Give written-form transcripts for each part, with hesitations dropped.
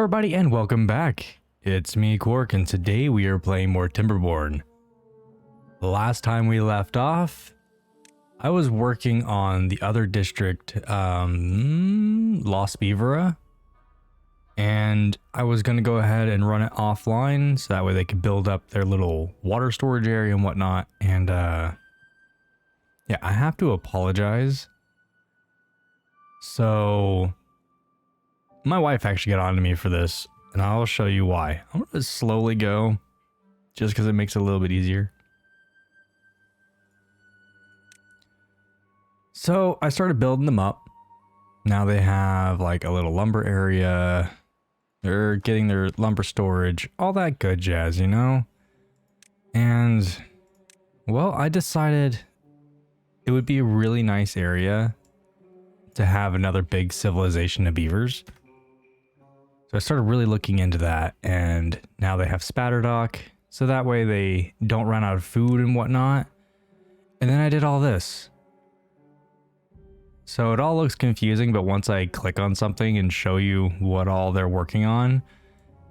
everybody, and welcome back. It's me, Quark, and today we are playing more Timberborn. The last time we left off, I was working on the other district, Beavera, and I was going to go ahead and run it offline, so that way they could build up their little water storage area and whatnot, and yeah, I have to apologize. So my wife actually got on to me for this, and I'll show you why. I'm going to slowly go, just because it makes it a little bit easier. So I started building them up. Now they have like a little lumber area. They're getting their lumber storage, all that good jazz, you know? And, well, I decided it would be a really nice area to have another big civilization of beavers. So I started really looking into that, and now they have Spatterdock, so that way they don't run out of food and whatnot. And then I did all this. So it all looks confusing, but once I click on something and show you what all they're working on,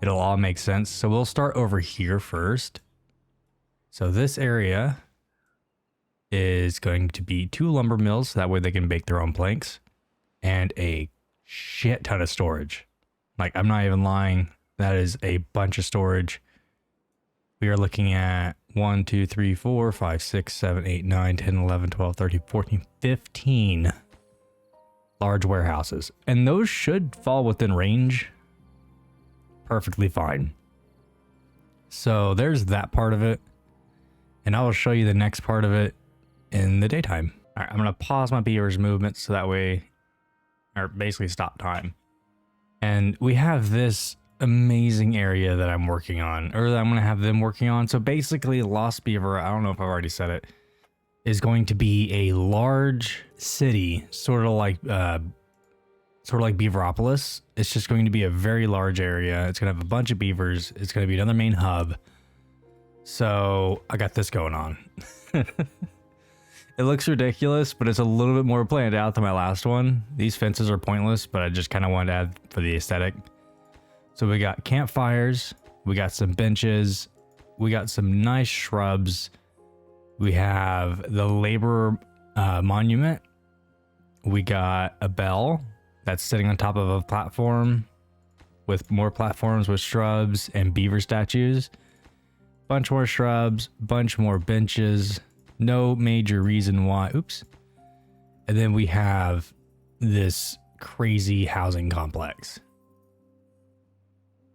it'll all make sense. So we'll start over here first. So this area is going to be 2 lumber mills, so that way they can bake their own planks, and a shit ton of storage. Like, I'm not even lying. That is a bunch of storage. We are looking at 1, 2, 3, 4, 5, 6, 7, 8, 9, 10, 11, 12, 13, 14, 15 large warehouses. And those should fall within range perfectly fine. So there's that part of it. And I will show you the next part of it in the daytime. All right, I'm going to pause my beaver's movement so that way, or basically stop time. And we have this amazing area that I'm working on, or that I'm going to have them working on. So basically, Beavera, I don't know if I've already said it, is going to be a large city, sort of like Beaveropolis. It's just going to be a very large area. It's going to have a bunch of beavers. It's going to be another main hub. So I got this going on. It looks ridiculous, but it's a little bit more planned out than my last one. These fences are pointless, but I just kind of wanted to add for the aesthetic. So we got campfires, we got some benches, we got some nice shrubs. We have the labor monument. We got a bell that's sitting on top of a platform with more platforms with shrubs and beaver statues. Bunch more shrubs, bunch more benches. No major reason why. Oops. And then we have this crazy housing complex.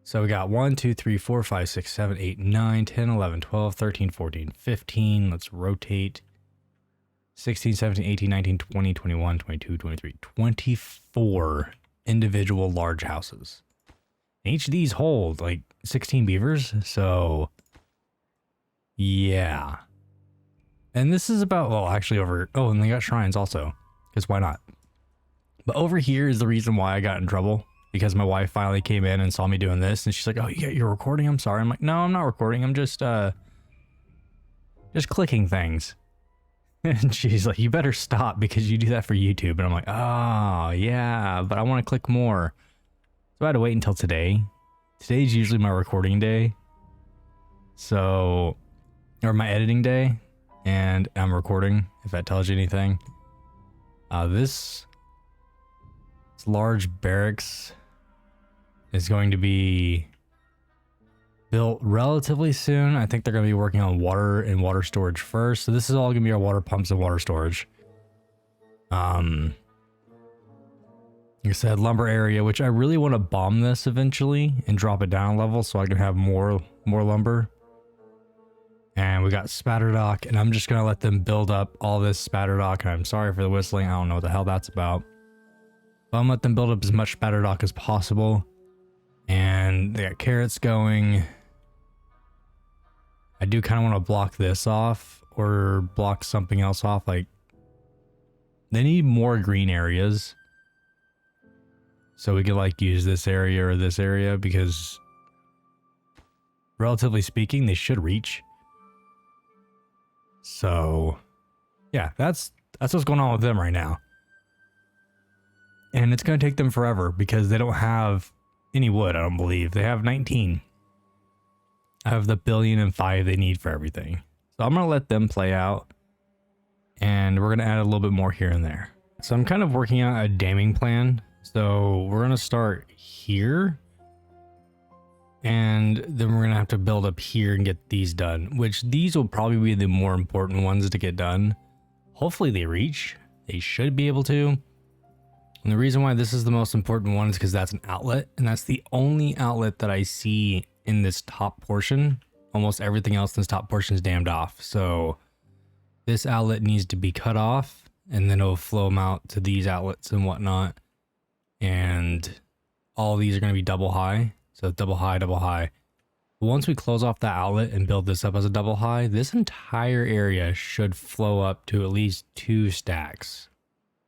So we got 1, 2, 3, 4, 5, 6, 7, 8, 9, 10, 11, 12, 13, 14, 15. Let's rotate. 16, 17, 18, 19, 20, 21, 22, 23, 24 individual large houses. And each of these hold like 16 beavers. So yeah. And this is about, well, actually over, oh, and they got shrines also, because why not? But over here is the reason why I got in trouble, because my wife finally came in and saw me doing this, and she's like, oh, you're recording? I'm sorry. I'm like, no, I'm not recording. I'm just clicking things. And she's like, you better stop because you do that for YouTube. And I'm like, oh, yeah, but I want to click more. So I had to wait until today. Today's usually my recording day. So, or my editing day. And I'm recording, if that tells you anything. This large barracks is going to be built relatively soon. I think they're going to be working on water and water storage first. So this is all going to be our water pumps and water storage. Like I said, lumber area, which I really want to bomb this eventually and drop it down a level so I can have more lumber. And we got Spatterdock, and I'm just going to let them build up all this Spatterdock. And I'm sorry for the whistling. I don't know what the hell that's about. But I'm going to let them build up as much Spatterdock as possible. And they got carrots going. I do kind of want to block this off or block something else off. Like, they need more green areas. So we could like use this area or this area because relatively speaking, they should reach. So yeah, that's what's going on with them right now. And it's going to take them forever because they don't have any wood, I don't believe. They have 19 out of the 1,000,000,005 they need for everything. So I'm going to let them play out. And we're going to add a little bit more here and there. So I'm kind of working out a damming plan. So we're going to start here. And then we're going to have to build up here and get these done. Which these will probably be the more important ones to get done. Hopefully they reach. They should be able to. And the reason why this is the most important one is because that's an outlet. And that's the only outlet that I see in this top portion. Almost everything else in this top portion is dammed off. So this outlet needs to be cut off. And then it'll flow them out to these outlets and whatnot. And all these are going to be double high. So double high, double high. Once we close off that outlet and build this up as a double high, this entire area should flow up to at least 2 stacks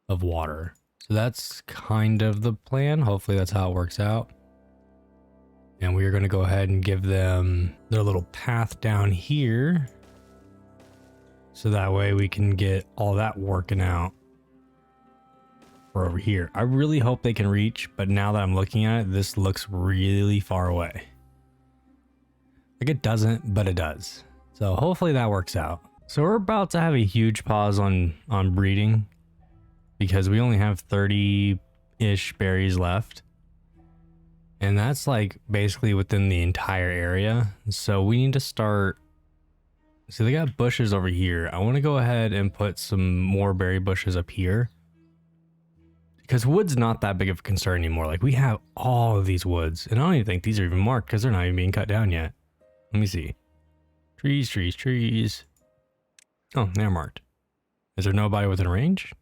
of water. So that's kind of the plan. Hopefully that's how it works out. And we're going to go ahead and give them their little path down here. So that way we can get all that working out for over here. I really hope they can reach, but now that I'm looking at it, this looks really far away. Like it doesn't, but it does. So hopefully that works out. So we're about to have a huge pause on breeding because we only have 30-ish berries left. And that's like basically within the entire area. So we need to start. So they got bushes over here. I want to go ahead and put some more berry bushes up here. Because wood's not that big of a concern anymore. Like we have all of these woods. And I don't even think these are even marked because they're not even being cut down yet. Let me see. Trees, trees, trees. Oh, they're marked. Is there nobody within range?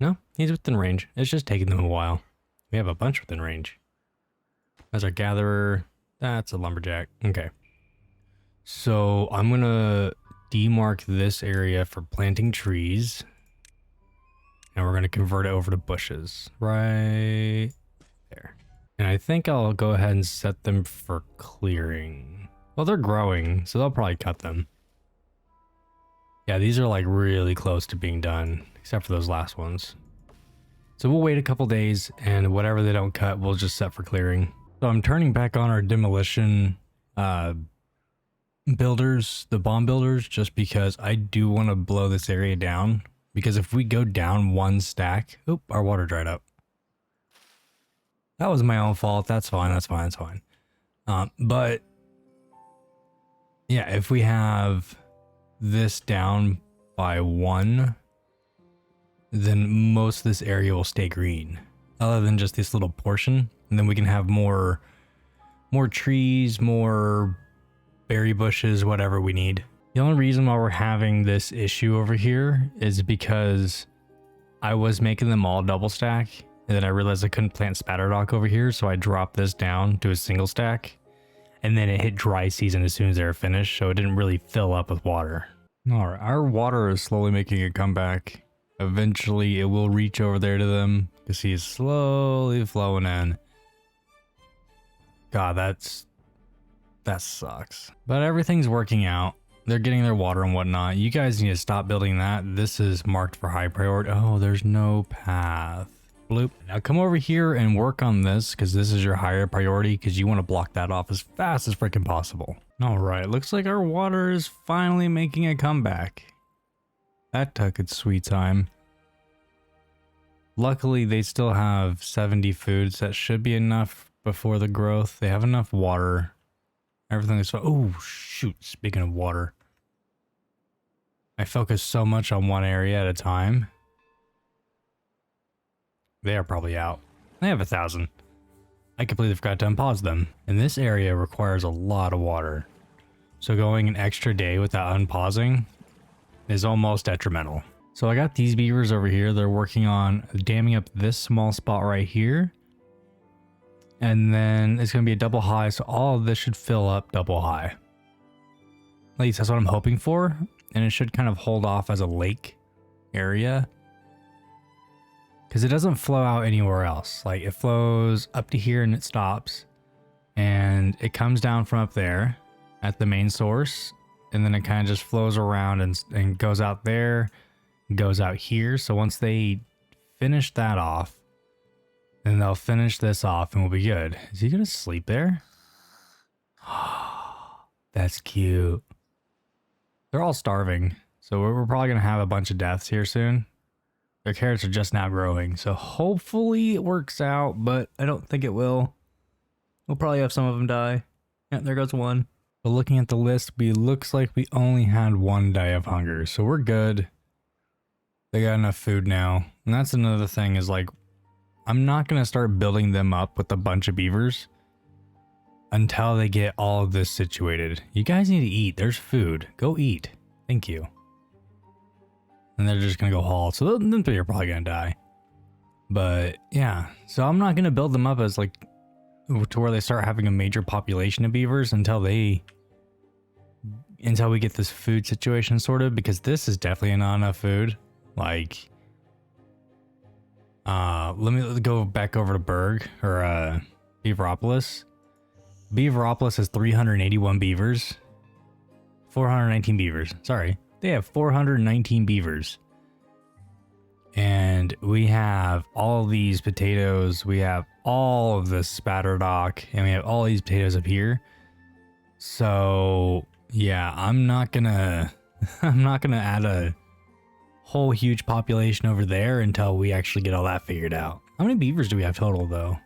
No, he's within range. It's just taking them a while. We have a bunch within range. That's our gatherer. That's a lumberjack. Okay. So I'm going to demark this area for planting trees. And we're going to convert it over to bushes. Right there. And I think I'll go ahead and set them for clearing. Well, they're growing, so they'll probably cut them. Yeah, these are like really close to being done, except for those last ones. So we'll wait a couple days, and whatever they don't cut, we'll just set for clearing. So I'm turning back on our demolition builders, the bomb builders, just because I do want to blow this area down. Because if we go down 1 stack, oop, our water dried up. That was my own fault. That's fine. That's fine. That's fine. But yeah, if we have this down by 1, then most of this area will stay green, other than just this little portion. And then we can have more trees, more berry bushes, whatever we need. The only reason why we're having this issue over here is because I was making them all double stack. And then I realized I couldn't plant spatterdock over here, so I dropped this down to a single stack. And then it hit dry season as soon as they were finished, so it didn't really fill up with water. Alright, our water is slowly making a comeback. Eventually it will reach over there to them. You see it's slowly flowing in. God, that sucks. But everything's working out. They're getting their water and whatnot. You guys need to stop building that. This is marked for high priority. Oh, there's no path. Bloop. Now come over here and work on this because this is your higher priority because you want to block that off as fast as freaking possible. All right, looks like our water is finally making a comeback. That took its sweet time. Luckily, they still have 70 foods. That should be enough before the growth. They have enough water. Everything is... Oh, shoot. Speaking of water. I focus so much on one area at a time. They are probably out. They have 1,000. I completely forgot to unpause them. And this area requires a lot of water. So going an extra day without unpausing is almost detrimental. So I got these beavers over here. They're working on damming up this small spot right here. And then it's going to be a double high. So all of this should fill up double high. At least that's what I'm hoping for. And it should kind of hold off as a lake area. Because it doesn't flow out anywhere else. Like it flows up to here and it stops. And it comes down from up there at the main source. And then it kind of just flows around and goes out there. Goes out here. So once they finish that off, And they'll finish this off and we'll be good. Is he gonna sleep there? That's cute. They're all starving. So we're probably gonna have a bunch of deaths here soon. Their carrots are just now growing. So hopefully it works out, but I don't think it will. We'll probably have some of them die. Yeah, there goes one. But looking at the list, looks like we only had one day of hunger. So we're good. They got enough food now. And that's another thing is like, I'm not going to start building them up with a bunch of beavers until they get all of this situated. You guys need to eat. There's food. Go eat. Thank you. And they're just going to go haul. So them three are probably going to die. But yeah, so I'm not going to build them up as like to where they start having a major population of beavers until we get this food situation sorted, because this is definitely not enough food. Like, let me go back over to Berg or Beaveropolis. Beaveropolis has 381 beavers. 419 beavers. Sorry. They have 419 beavers. And we have all these potatoes. We have all of this spatterdock. And we have all these potatoes up here. So, yeah, I'm not gonna add a whole huge population over there until we actually get all that figured out. How many beavers do we have total, though?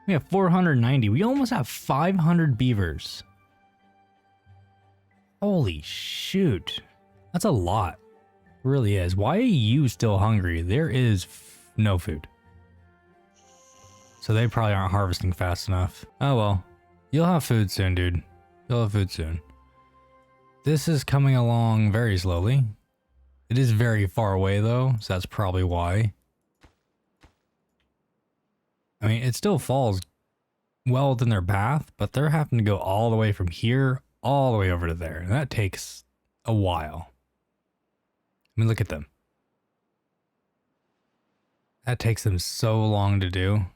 We have 490. We almost have 500 beavers. Holy shoot. That's a lot. It really is. Why are you still hungry? There is no food. So they probably aren't harvesting fast enough. Oh well. You'll have food soon, dude. You'll have food soon. This is coming along very slowly. It is very far away though, so that's probably why. I mean, it still falls well within their path, but they're having to go all the way from here all the way over to there. And that takes a while. I mean, look at them. That takes them so long to do.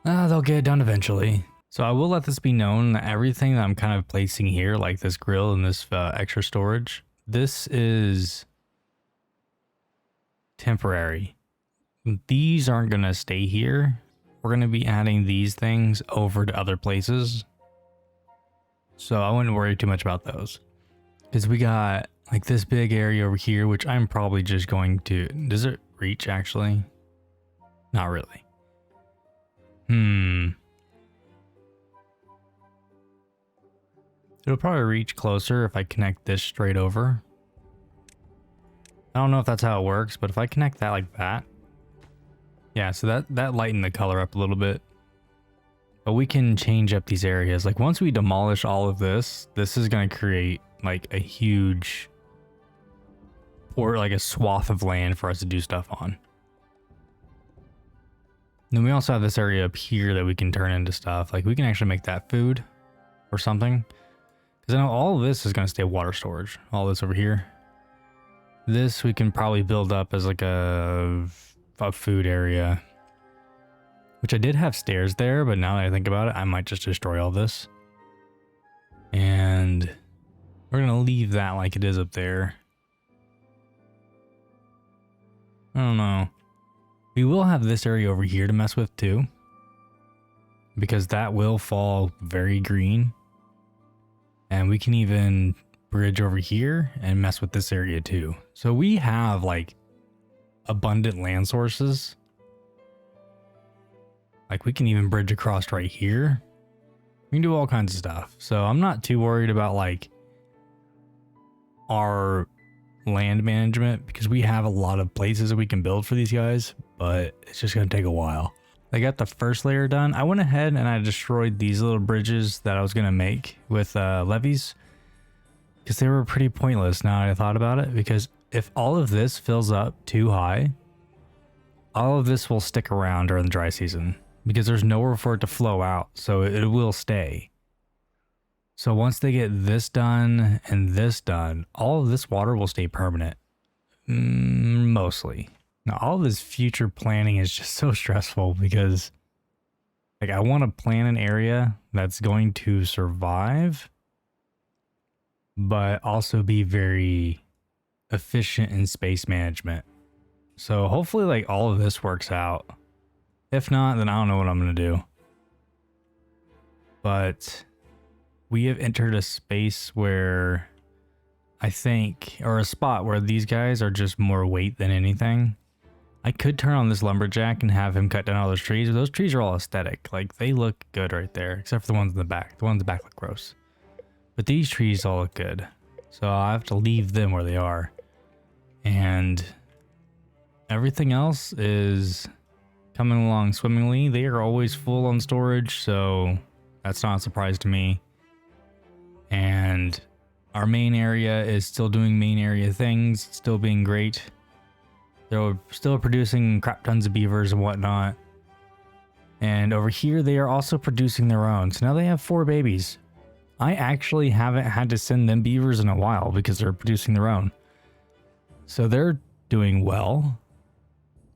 They'll get it done eventually. So I will let this be known that everything that I'm kind of placing here, like this grill and this extra storage, this is temporary. These aren't going to stay here. We're going to be adding these things over to other places. So I wouldn't worry too much about those. Because we got like this big area over here, which I'm probably just going to... Does it reach actually? Not really. It'll probably reach closer if I connect this straight over. I don't know if that's how it works, but if I connect that like that. Yeah, so that lightened the color up a little bit. But we can change up these areas. Like once we demolish all of this, this is going to create like a huge, or like a swath of land for us to do stuff on. And then we also have this area up here that we can turn into stuff. Like we can actually make that food or something. Because I know all of this is going to stay water storage. All this over here. This we can probably build up as like a food area. Which I did have stairs there, but now that I think about it, I might just destroy all this. And we're going to leave that like it is up there. I don't know. We will have this area over here to mess with too. Because that will fall very green. And we can even bridge over here and mess with this area too. So we have like abundant land sources. Like we can even bridge across right here. We can do all kinds of stuff. So I'm not too worried about like our land management because we have a lot of places that we can build for these guys, but it's just going to take a while. I got the first layer done. I went ahead and I destroyed these little bridges that I was going to make with levees because they were pretty pointless now that I thought about it, because if all of this fills up too high, all of this will stick around during the dry season because there's nowhere for it to flow out. So it will stay. So once they get this done and this done, all of this water will stay permanent. Mostly. Now, all of this future planning is just so stressful because like I want to plan an area that's going to survive, but also be very efficient in space management. So hopefully like all of this works out. If not, then I don't know what I'm going to do. But we have entered a space where I think, or a spot where these guys are just more weight than anything. I could turn on this lumberjack and have him cut down all those trees. Those trees are all aesthetic. Like, they look good right there, except for the ones in the back. The ones in the back look gross. But these trees all look good. So I have to leave them where they are. And everything else is coming along swimmingly. They are always full on storage, so that's not a surprise to me. And our main area is still doing main area things, still being great. They're still producing crap tons of beavers and whatnot. And over here, they are also producing their own. So now they have 4 babies. I actually haven't had to send them beavers in a while because they're producing their own. So they're doing well.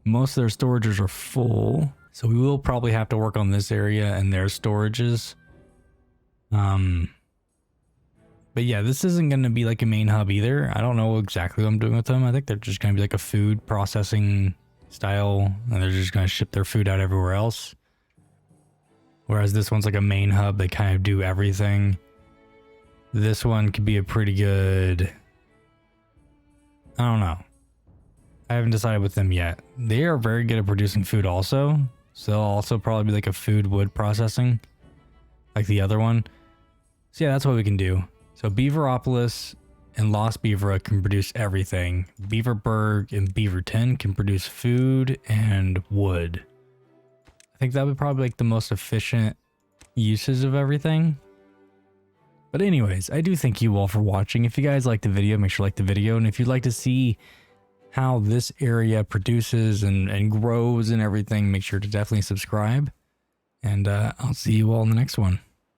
Most of their storages are full. So we will probably have to work on this area and their storages. But yeah, this isn't going to be like a main hub either. I don't know exactly what I'm doing with them. I think they're just going to be like a food processing style, and they're just going to ship their food out everywhere else. Whereas this one's like a main hub. They kind of do everything. This one could be a pretty good... I don't know. I haven't decided with them yet. They are very good at producing food also. So they'll also probably be like a food wood processing. Like the other one. So yeah, that's what we can do. So Beaveropolis and Lost Beavera can produce everything. Beaverburg and Beaverton can produce food and wood. I think that would probably like the most efficient uses of everything. But anyways, I do thank you all for watching. If you guys liked the video, make sure to like the video. And if you'd like to see how this area produces and grows and everything, make sure to definitely subscribe. And I'll see you all in the next one.